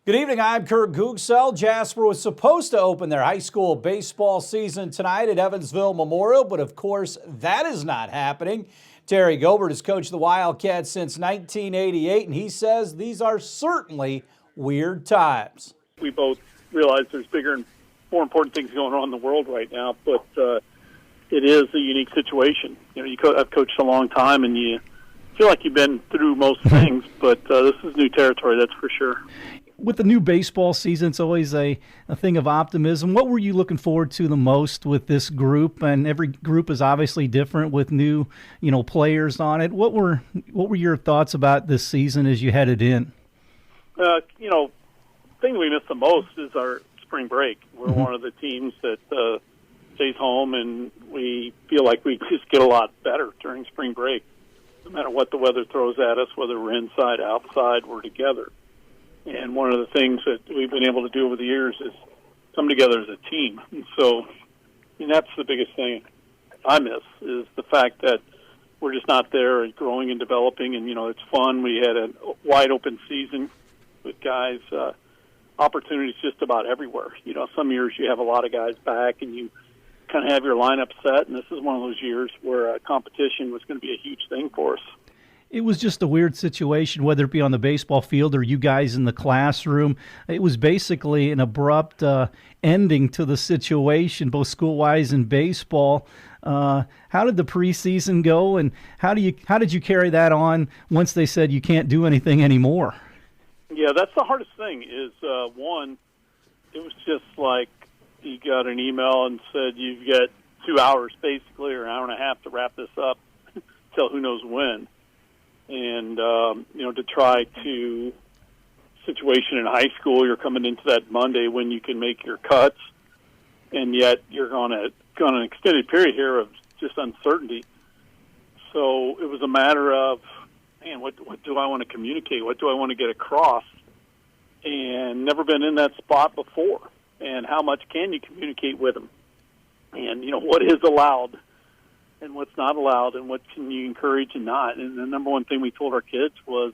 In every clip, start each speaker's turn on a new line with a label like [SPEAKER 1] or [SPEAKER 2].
[SPEAKER 1] Good evening, I'm Kurt Gutgsell. Jasper was supposed to open their high school baseball season tonight at Evansville Memorial, but of course that is not happening. Terry Gobert has coached the Wildcats since 1988, and he says these are certainly weird times.
[SPEAKER 2] We both realize there's bigger and more important things going on in the world right now, but it is a unique situation. You know, I've coached a long time, and you feel like you've been through most things, but this is new territory, that's for sure.
[SPEAKER 3] With the new baseball season, it's always a thing of optimism. What were you looking forward to the most with this group? And every group is obviously different with new, players on it. What were your thoughts about this season as you headed in?
[SPEAKER 2] The thing we miss the most is our spring break. We're one of the teams that stays home, and we feel like we just get a lot better during spring break. No matter what the weather throws at us, whether we're inside, outside, we're together. And one of the things that we've been able to do over the years is come together as a team. And so that's the biggest thing I miss, is the fact that we're just not there and growing and developing. And, it's fun. We had a wide-open season with guys, opportunities just about everywhere. Some years you have a lot of guys back and you kind of have your lineup set, and this is one of those years where competition was going to be a huge thing for us.
[SPEAKER 3] It was just a weird situation, whether it be on the baseball field or you guys in the classroom. It was basically an abrupt ending to the situation, both school-wise and baseball. How did the preseason go, and how did you carry that on once they said you can't do anything anymore?
[SPEAKER 2] Yeah, that's the hardest thing is, one, it was just like you got an email and said you've got 2 hours basically, or an hour and a half to wrap this up till who knows when. And, to try to situation in high school, you're coming into that Monday when you can make your cuts, and yet you're on an extended period here of just uncertainty. So it was a matter of, what do I want to communicate? What do I want to get across? And never been in that spot before. And how much can you communicate with them? And, what is allowed and what's not allowed, and what can you encourage and not. And the number one thing we told our kids was,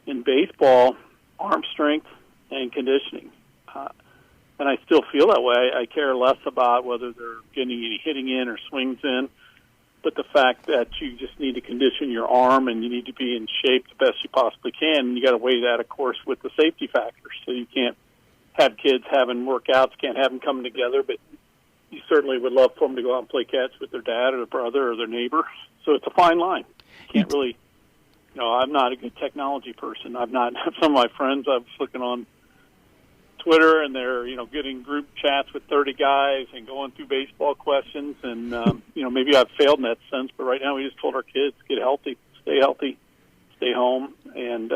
[SPEAKER 2] in baseball, arm strength and conditioning. And I still feel that way. I care less about whether they're getting any hitting in or swings in, but the fact that you just need to condition your arm and you need to be in shape the best you possibly can. And you got to weigh that, of course, with the safety factors. So you can't have kids having workouts, can't have them coming together, but you certainly would love for them to go out and play catch with their dad or their brother or their neighbor. So it's a fine line. You can't really, I'm not a good technology person. Some of my friends, I was looking on Twitter, and they're, getting group chats with 30 guys and going through baseball questions. And, maybe I've failed in that sense, but right now we just told our kids, get healthy, stay home. And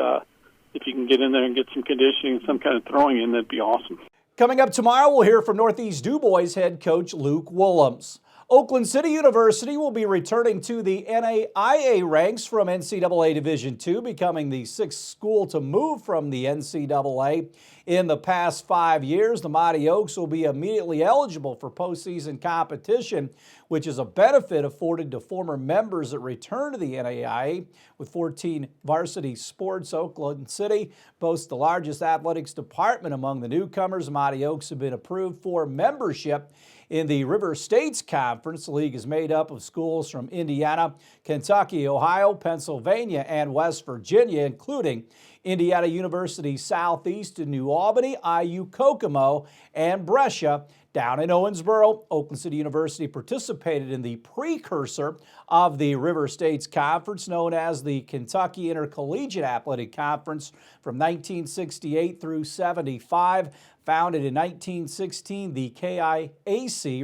[SPEAKER 2] if you can get in there and get some conditioning, some kind of throwing in, that'd be awesome.
[SPEAKER 1] Coming up tomorrow, we'll hear from Northeast DuBois head coach Luke Willems. Oakland City University will be returning to the NAIA ranks from NCAA Division II, becoming the sixth school to move from the NCAA in the past 5 years. The Mighty Oaks will be immediately eligible for postseason competition, which is a benefit afforded to former members that return to the NAIA. With 14 varsity sports, Oakland City boasts the largest athletics department among the newcomers. Mighty Oaks have been approved for membership in the River States Conference. The league is made up of schools from Indiana, Kentucky, Ohio, Pennsylvania, and West Virginia, including Indiana University Southeast in New Albany, IU Kokomo, and Brescia. Down in Owensboro, Oakland City University participated in the precursor of the River States Conference, known as the Kentucky Intercollegiate Athletic Conference, from 1968 through 75. Founded in 1916, the KIAC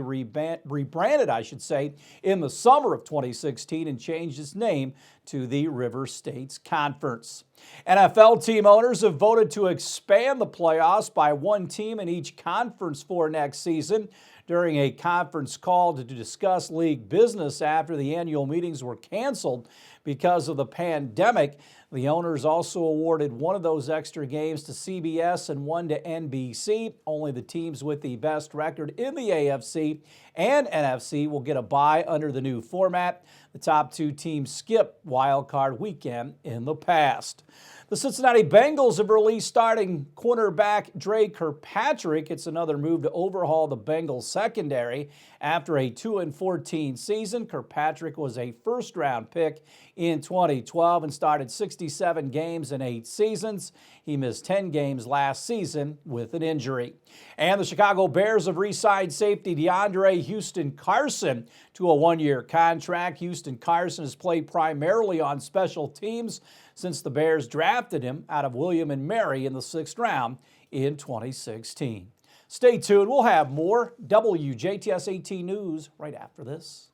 [SPEAKER 1] rebranded, in the summer of 2016 and changed its name to the River States Conference. NFL team owners have voted to expand the playoffs by one team in each conference for next season. During a conference call to discuss league business after the annual meetings were canceled because of the pandemic, the owners also awarded one of those extra games to CBS and one to NBC. Only the teams with the best record in the AFC and NFC will get a bye under the new format. The top two teams skipped Wild Card Weekend in the past. The Cincinnati Bengals have released starting cornerback Dre Kirkpatrick. It's another move to overhaul the Bengals secondary. After a 2-14 season, Kirkpatrick was a first-round pick in 2012 and started 67 games in 8 seasons. He missed 10 games last season with an injury. And the Chicago Bears have re-signed safety DeAndre Houston Carson to a 1-year contract. Houston Carson has played primarily on special teams since the Bears drafted him out of William and Mary in the 6th round in 2016. Stay tuned. We'll have more WJTS 18 news right after this.